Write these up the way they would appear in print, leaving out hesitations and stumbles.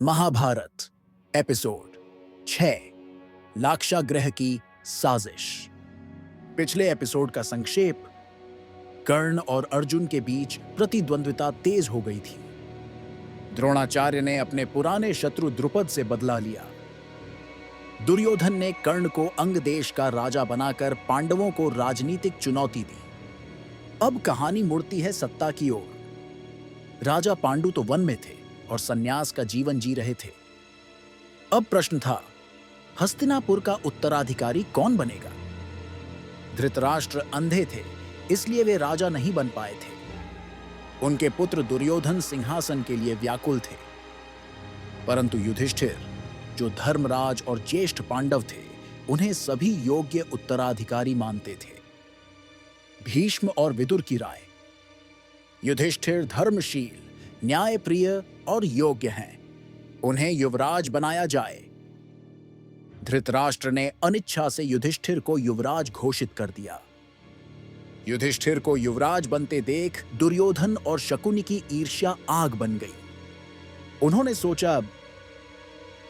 Mahabharat episode 6 Lakshagriha की साजिश। पिछले एपिसोड का संक्षेप। कर्ण और अर्जुन के बीच प्रतिद्वंद्विता तेज हो गई थी। द्रोणाचार्य ने अपने पुराने शत्रु द्रुपद से बदला लिया। दुर्योधन ने कर्ण को अंग देश का राजा बनाकर पांडवों को राजनीतिक चुनौती दी। अब कहानी मुड़ती है सत्ता की ओर। राजा पांडु तो वन में थे और सन्यास का जीवन जी रहे थे। अब प्रश्न था, हस्तिनापुर का उत्तराधिकारी कौन बनेगा? धृतराष्ट्र अंधे थे, इसलिए वे राजा नहीं बन पाए थे। उनके पुत्र दुर्योधन सिंहासन के लिए व्याकुल थे, परंतु युधिष्ठिर, जो धर्मराज और ज्येष्ठ पांडव थे, उन्हें सभी योग्य उत्तराधिकारी मानते थे। भीष्म और विदुर की राय। युधिष्ठिर धर्मशील, न्यायप्रिय और योग्य हैं, उन्हें युवराज बनाया जाए। धृतराष्ट्र ने अनिच्छा से युधिष्ठिर को युवराज घोषित कर दिया। युधिष्ठिर को युवराज बनते देख दुर्योधन और शकुनि की ईर्ष्या आग बन गई। उन्होंने सोचा,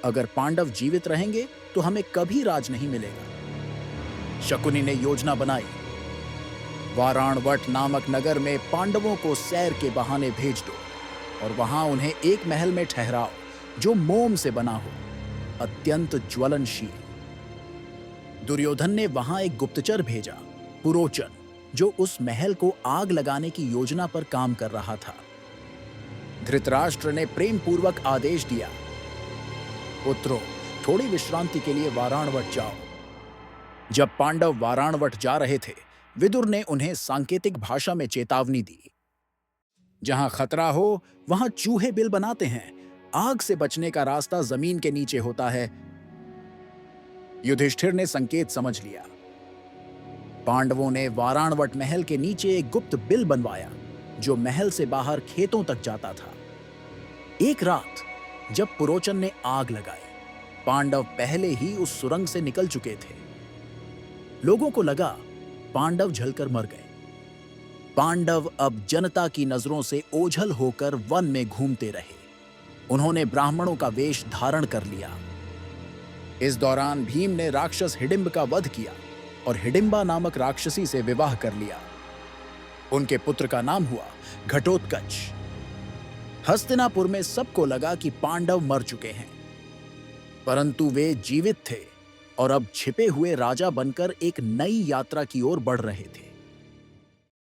अगर पांडव जीवित रहेंगे तो हमें कभी राज नहीं मिलेगा। शकुनि ने योजना बनाई, वाराणवट नामक नगर में पांडवों को सैर के बहाने भेज दो और वहां उन्हें एक महल में ठहराओ जो मोम से बना हो, अत्यंत ज्वलनशील। दुर्योधन ने वहां एक गुप्तचर भेजा, पुरोचन, जो उस महल को आग लगाने की योजना पर काम कर रहा था। धृतराष्ट्र ने प्रेम पूर्वक आदेश दिया, पुत्रों, थोड़ी विश्रांति के लिए वाराणवट जाओ। जब पांडव वाराणवट जा रहे थे, विदुर ने उन्हें सांकेतिक भाषा में चेतावनी दी, जहां खतरा हो वहां चूहे बिल बनाते हैं, आग से बचने का रास्ता जमीन के नीचे होता है। युधिष्ठिर ने संकेत समझ लिया। पांडवों ने वाराणवट महल के नीचे एक गुप्त बिल बनवाया जो महल से बाहर खेतों तक जाता था। एक रात जब पुरोचन ने आग लगाई, पांडव पहले ही उस सुरंग से निकल चुके थे। लोगों को लगा पांडव जलकर मर गए। पांडव अब जनता की नजरों से ओझल होकर वन में घूमते रहे। उन्होंने ब्राह्मणों का वेश धारण कर लिया। इस दौरान भीम ने राक्षस हिडिंब का वध किया और हिडिंबा नामक राक्षसी से विवाह कर लिया। उनके पुत्र का नाम हुआ घटोत्कच। हस्तिनापुर में सबको लगा कि पांडव मर चुके हैं, परंतु वे जीवित थे और अब छिपे हुए राजा बनकर एक नई यात्रा की ओर बढ़ रहे थे।